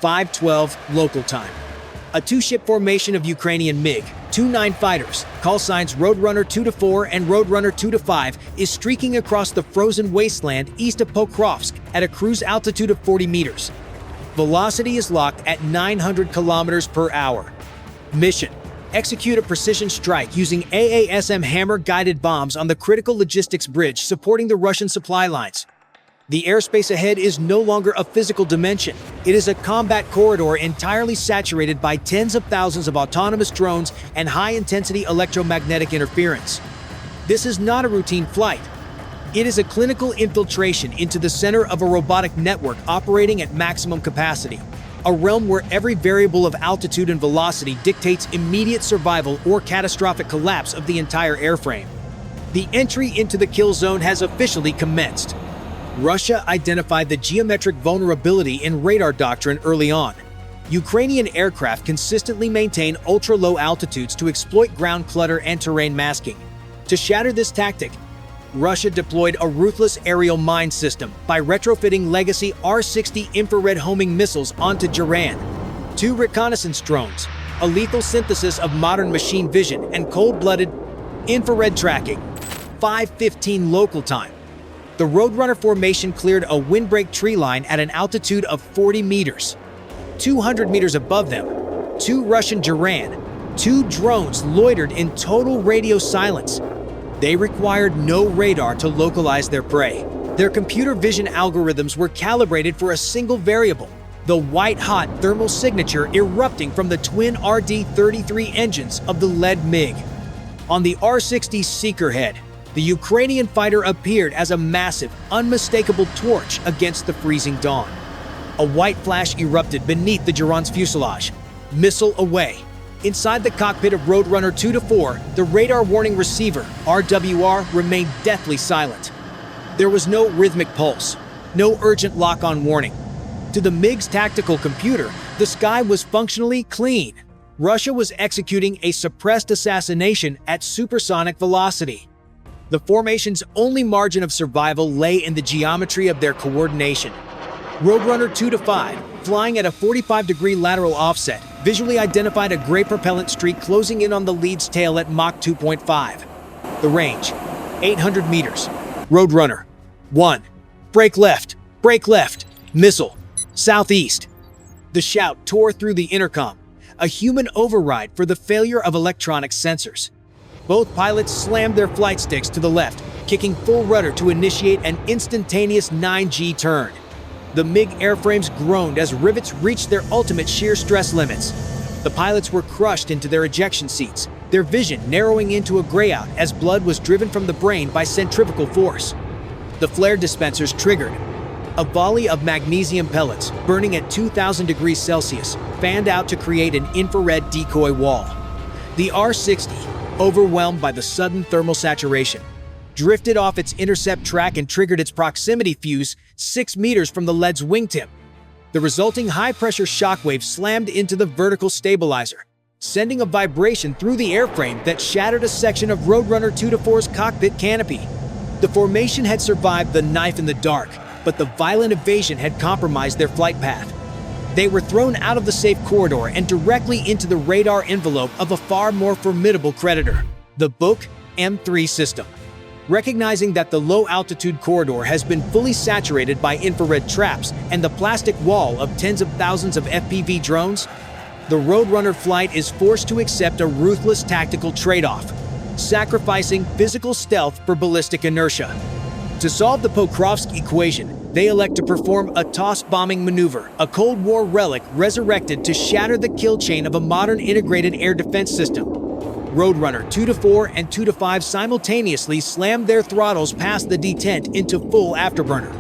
5:12 local time. A two-ship formation of Ukrainian MiG-29 fighters, call signs Roadrunner 2-4 and Roadrunner 2-5, is streaking across the frozen wasteland east of Pokrovsk at a cruise altitude of 40 meters. Velocity is locked at 900 kilometers per hour. Mission: execute a precision strike using AASM Hammer guided bombs on the critical logistics bridge supporting the Russian supply lines. The airspace ahead is no longer a physical dimension. It is a combat corridor entirely saturated by tens of thousands of autonomous drones and high-intensity electromagnetic interference. This is not a routine flight. It is a clinical infiltration into the center of a robotic network operating at maximum capacity, a realm where every variable of altitude and velocity dictates immediate survival or catastrophic collapse of the entire airframe. The entry into the kill zone has officially commenced. Russia identified the geometric vulnerability in radar doctrine early on. Ukrainian aircraft consistently maintain ultra-low altitudes to exploit ground clutter and terrain masking. To shatter this tactic, Russia deployed a ruthless aerial mine system by retrofitting legacy R-60 infrared homing missiles onto Iran. 2 reconnaissance drones, a lethal synthesis of modern machine vision and cold-blooded infrared tracking. 5:15 local time. The Roadrunner formation cleared a windbreak tree line at an altitude of 40 meters. 200 meters above them, 2 Russian Iran, 2 drones loitered in total radio silence. They required no radar to localize their prey. Their computer vision algorithms were calibrated for a single variable, the white-hot thermal signature erupting from the twin RD-33 engines of the lead MiG. On the R-60's seeker head, the Ukrainian fighter appeared as a massive, unmistakable torch against the freezing dawn. A white flash erupted beneath the Iran's fuselage. Missile away. Inside the cockpit of Roadrunner 2-4, the radar warning receiver, RWR, remained deathly silent. There was no rhythmic pulse, no urgent lock-on warning. To the MiG's tactical computer, the sky was functionally clean. Russia was executing a suppressed assassination at supersonic velocity. The formation's only margin of survival lay in the geometry of their coordination. Roadrunner 2-5, flying at a 45-degree lateral offset, visually identified a gray propellant streak closing in on the lead's tail at Mach 2.5. The range, 800 meters. Roadrunner 1. Brake left, missile, southeast. The shout tore through the intercom, a human override for the failure of electronic sensors. Both pilots slammed their flight sticks to the left, kicking full rudder to initiate an instantaneous 9G turn. The MiG airframes groaned as rivets reached their ultimate shear stress limits. The pilots were crushed into their ejection seats, their vision narrowing into a grayout as blood was driven from the brain by centrifugal force. The flare dispensers triggered. A volley of magnesium pellets, burning at 2,000 degrees Celsius, fanned out to create an infrared decoy wall. The R-60, overwhelmed by the sudden thermal saturation, drifted off its intercept track and triggered its proximity fuse 6 meters from the lead's wingtip. The resulting high-pressure shockwave slammed into the vertical stabilizer, sending a vibration through the airframe that shattered a section of Roadrunner 2-4's cockpit canopy. The formation had survived the knife in the dark, but the violent evasion had compromised their flight path. They were thrown out of the safe corridor and directly into the radar envelope of a far more formidable creditor, the Buk M3 system. Recognizing that the low-altitude corridor has been fully saturated by infrared traps and the plastic wall of tens of thousands of FPV drones, the Roadrunner flight is forced to accept a ruthless tactical trade-off, sacrificing physical stealth for ballistic inertia. To solve the Pokrovsk equation, they elect to perform a toss bombing maneuver, a Cold War relic resurrected to shatter the kill chain of a modern integrated air defense system. Roadrunner 2-4 and 2-5 simultaneously slammed their throttles past the detent into full afterburner.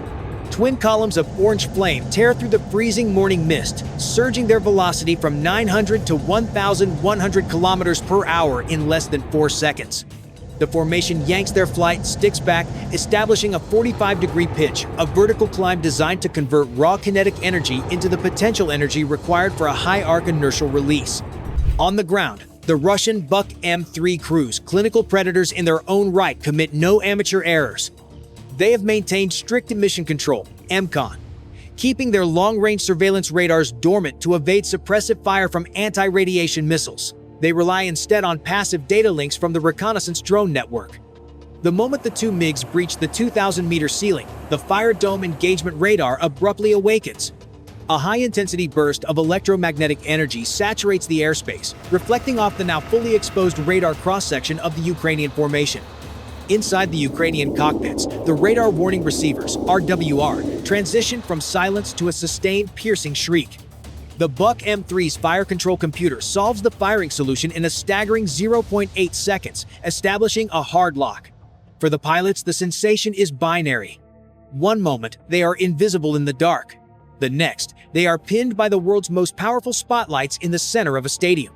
Twin columns of orange flame tear through the freezing morning mist, surging their velocity from 900 to 1,100 kilometers per hour in less than 4 seconds. The formation yanks their flight sticks back, establishing a 45-degree pitch, a vertical climb designed to convert raw kinetic energy into the potential energy required for a high-arc inertial release. On the ground, the Russian Buk M3 crews, clinical predators in their own right, commit no amateur errors. They have maintained strict emission control, MCON, keeping their long-range surveillance radars dormant to evade suppressive fire from anti-radiation missiles. They rely instead on passive data links from the reconnaissance drone network. The moment the two MiGs breach the 2,000-meter ceiling, the Fire Dome engagement radar abruptly awakens. A high-intensity burst of electromagnetic energy saturates the airspace, reflecting off the now fully exposed radar cross-section of the Ukrainian formation. Inside the Ukrainian cockpits, the radar warning receivers, RWR, transition from silence to a sustained, piercing shriek. The Buck M3's fire control computer solves the firing solution in a staggering 0.8 seconds, establishing a hard lock. For the pilots, the sensation is binary. One moment, they are invisible in the dark. The next, they are pinned by the world's most powerful spotlights in the center of a stadium.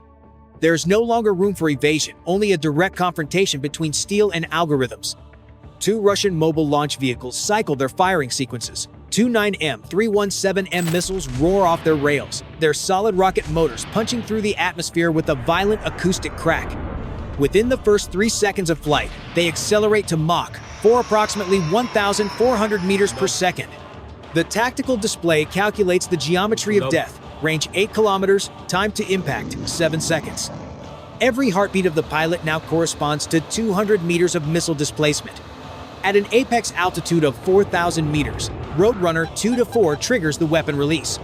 There's no longer room for evasion, only a direct confrontation between steel and algorithms. Two Russian mobile launch vehicles cycle their firing sequences. Two 9M 317M missiles roar off their rails, their solid rocket motors punching through the atmosphere with a violent acoustic crack. Within the first 3 seconds of flight, they accelerate to Mach 4, approximately 1,400 meters per second. The tactical display calculates the geometry of death, range 8 kilometers, time to impact 7 seconds. Every heartbeat of the pilot now corresponds to 200 meters of missile displacement. At an apex altitude of 4,000 meters, Roadrunner 2-4 triggers the weapon release.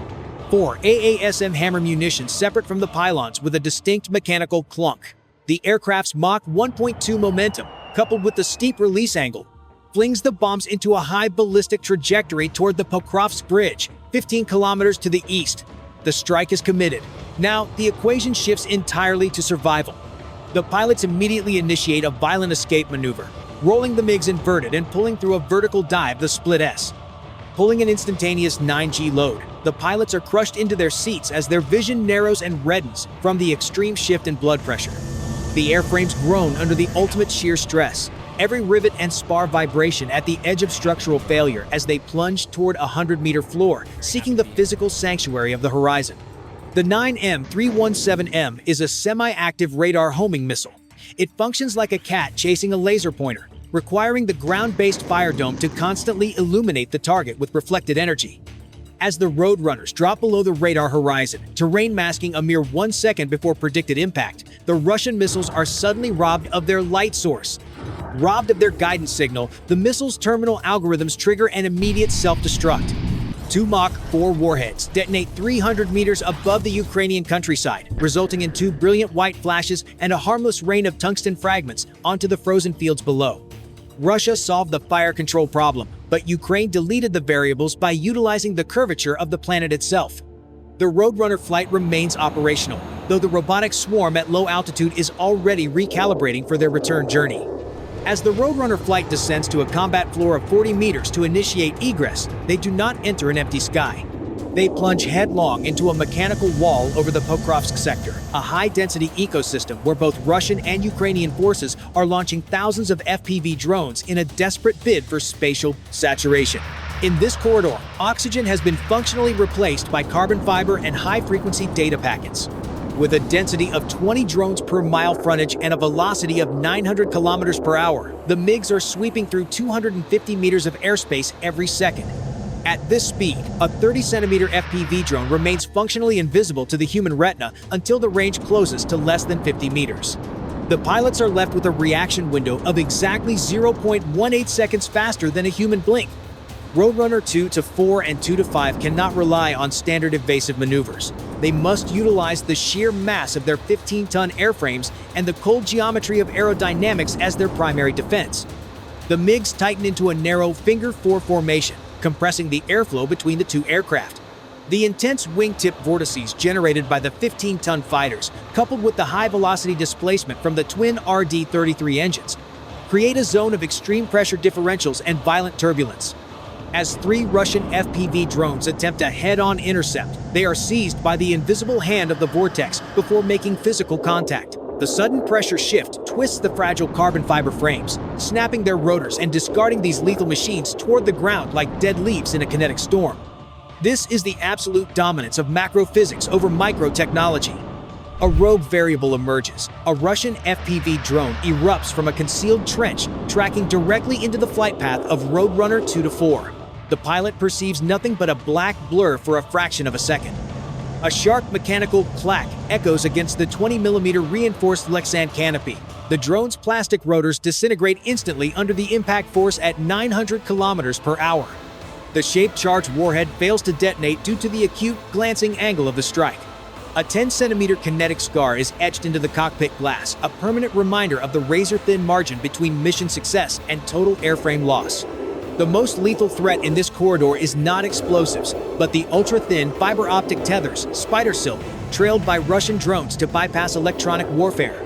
4 AASM Hammer munitions separate from the pylons with a distinct mechanical clunk. The aircraft's Mach 1.2 momentum, coupled with the steep release angle, flings the bombs into a high ballistic trajectory toward the Pokrovsk bridge, 15 kilometers to the east. The strike is committed. Now, the equation shifts entirely to survival. The pilots immediately initiate a violent escape maneuver, rolling the MiGs inverted and pulling through a vertical dive, the Split S. Pulling an instantaneous 9G load, the pilots are crushed into their seats as their vision narrows and reddens from the extreme shift in blood pressure. The airframes groan under the ultimate shear stress, every rivet and spar vibration at the edge of structural failure as they plunge toward a 100-meter floor, seeking the physical sanctuary of the horizon. The 9M 317M is a semi-active radar homing missile. It functions like a cat chasing a laser pointer, requiring the ground-based fire dome to constantly illuminate the target with reflected energy. As the Roadrunners drop below the radar horizon, terrain masking a mere 1 second before predicted impact, the Russian missiles are suddenly robbed of their light source. Robbed of their guidance signal, the missile's terminal algorithms trigger an immediate self-destruct. Two Mach 4 warheads detonate 300 meters above the Ukrainian countryside, resulting in 2 brilliant white flashes and a harmless rain of tungsten fragments onto the frozen fields below. Russia solved the fire control problem, but Ukraine deleted the variables by utilizing the curvature of the planet itself. The Roadrunner flight remains operational, though the robotic swarm at low altitude is already recalibrating for their return journey. As the Roadrunner flight descends to a combat floor of 40 meters to initiate egress, they do not enter an empty sky. They plunge headlong into a mechanical wall over the Pokrovsk sector, a high-density ecosystem where both Russian and Ukrainian forces are launching thousands of FPV drones in a desperate bid for spatial saturation. In this corridor, oxygen has been functionally replaced by carbon fiber and high-frequency data packets. With a density of 20 drones per mile frontage and a velocity of 900 kilometers per hour, the MiGs are sweeping through 250 meters of airspace every second. At this speed, a 30-centimeter FPV drone remains functionally invisible to the human retina until the range closes to less than 50 meters. The pilots are left with a reaction window of exactly 0.18 seconds faster than a human blink. Roadrunner 2-4 and 2-5 cannot rely on standard evasive maneuvers. They must utilize the sheer mass of their 15-ton airframes and the cold geometry of aerodynamics as their primary defense. The MiGs tighten into a narrow finger-4 formation, compressing the airflow between the two aircraft. The intense wingtip vortices generated by the 15-ton fighters, coupled with the high-velocity displacement from the twin RD-33 engines, create a zone of extreme pressure differentials and violent turbulence. As 3 Russian FPV drones attempt a head-on intercept, they are seized by the invisible hand of the vortex before making physical contact. The sudden pressure shift twists the fragile carbon fiber frames, snapping their rotors and discarding these lethal machines toward the ground like dead leaves in a kinetic storm. This is the absolute dominance of macro physics over micro technology. A rogue variable emerges. A Russian FPV drone erupts from a concealed trench, tracking directly into the flight path of Roadrunner 2-4. The pilot perceives nothing but a black blur for a fraction of a second. A sharp mechanical clack echoes against the 20mm reinforced Lexan canopy. The drone's plastic rotors disintegrate instantly under the impact force at 900 km per hour. The shape-charged warhead fails to detonate due to the acute, glancing angle of the strike. A 10-centimeter kinetic scar is etched into the cockpit glass, a permanent reminder of the razor-thin margin between mission success and total airframe loss. The most lethal threat in this corridor is not explosives, but the ultra-thin fiber optic tethers, Spider Silk, trailed by Russian drones to bypass electronic warfare.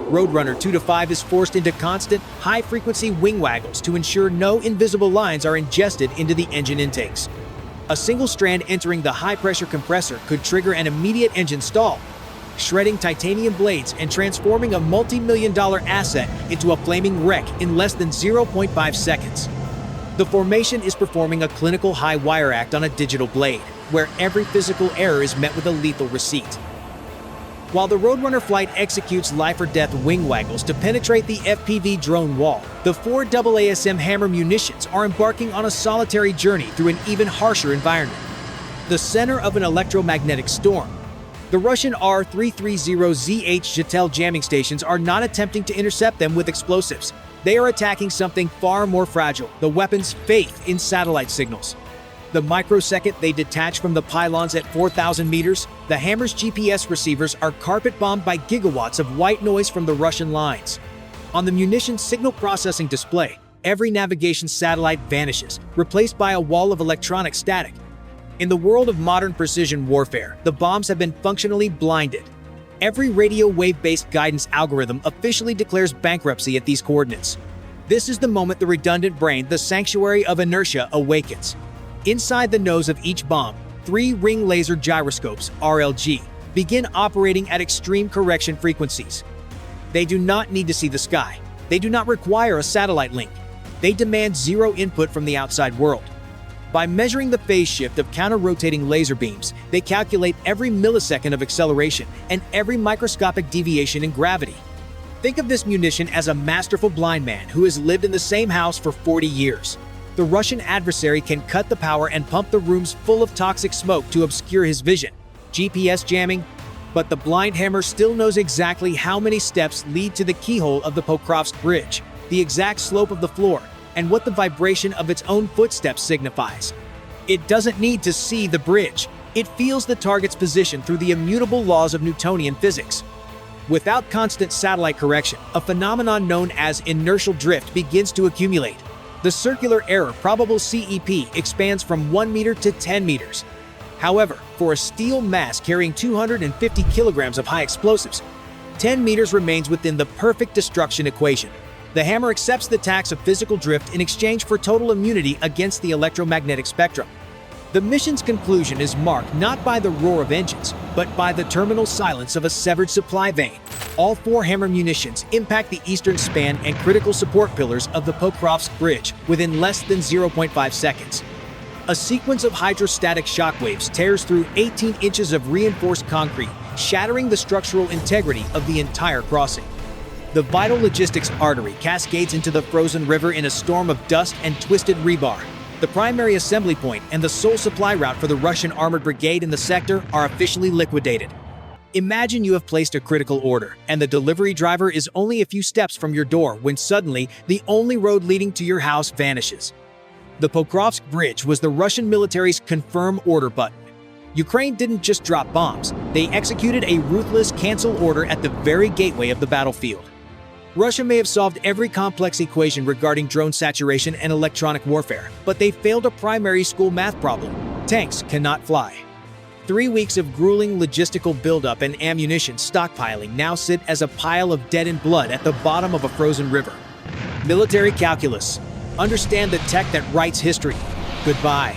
Roadrunner 2-5 is forced into constant, high-frequency wing waggles to ensure no invisible lines are ingested into the engine intakes. A single strand entering the high-pressure compressor could trigger an immediate engine stall, shredding titanium blades and transforming a multi-million-dollar asset into a flaming wreck in less than 0.5 seconds. The formation is performing a clinical high-wire act on a digital blade, where every physical error is met with a lethal receipt. While the Roadrunner flight executes life-or-death wing waggles to penetrate the FPV drone wall, the 4 AASM Hammer munitions are embarking on a solitary journey through an even harsher environment. The center of an electromagnetic storm. The Russian R-330ZH Zhetel jamming stations are not attempting to intercept them with explosives. They are attacking something far more fragile, the weapon's faith in satellite signals. The microsecond they detach from the pylons at 4,000 meters, the Hammer's GPS receivers are carpet-bombed by gigawatts of white noise from the Russian lines. On the munition's signal processing display, every navigation satellite vanishes, replaced by a wall of electronic static. In the world of modern precision warfare, the bombs have been functionally blinded. Every radio wave-based guidance algorithm officially declares bankruptcy at these coordinates. This is the moment the redundant brain, the sanctuary of inertia, awakens. Inside the nose of each bomb, 3 ring laser gyroscopes, RLG, begin operating at extreme correction frequencies. They do not need to see the sky. They do not require a satellite link. They demand zero input from the outside world. By measuring the phase shift of counter-rotating laser beams, they calculate every millisecond of acceleration and every microscopic deviation in gravity. Think of this munition as a masterful blind man who has lived in the same house for 40 years. The Russian adversary can cut the power and pump the rooms full of toxic smoke to obscure his vision. GPS jamming, but the blind hammer still knows exactly how many steps lead to the keyhole of the Pokrovsk bridge, the exact slope of the floor, and what the vibration of its own footsteps signifies. It doesn't need to see the bridge. It feels the target's position through the immutable laws of Newtonian physics. Without constant satellite correction, a phenomenon known as inertial drift begins to accumulate. The circular error probable CEP expands from 1 meter to 10 meters. However, for a steel mass carrying 250 kilograms of high explosives, 10 meters remains within the perfect destruction equation. The Hammer accepts the tax of physical drift in exchange for total immunity against the electromagnetic spectrum. The mission's conclusion is marked not by the roar of engines, but by the terminal silence of a severed supply vein. All 4 Hammer munitions impact the eastern span and critical support pillars of the Pokrovsk bridge within less than 0.5 seconds. A sequence of hydrostatic shockwaves tears through 18 inches of reinforced concrete, shattering the structural integrity of the entire crossing. The vital logistics artery cascades into the frozen river in a storm of dust and twisted rebar. The primary assembly point and the sole supply route for the Russian armored brigade in the sector are officially liquidated. Imagine you have placed a critical order, and the delivery driver is only a few steps from your door when suddenly the only road leading to your house vanishes. The Pokrovsk bridge was the Russian military's confirm order button. Ukraine didn't just drop bombs, they executed a ruthless cancel order at the very gateway of the battlefield. Russia may have solved every complex equation regarding drone saturation and electronic warfare, but they failed a primary school math problem. Tanks cannot fly. 3 weeks of grueling logistical buildup and ammunition stockpiling now sit as a pile of deadened blood at the bottom of a frozen river. Military calculus. Understand the tech that writes history. Goodbye.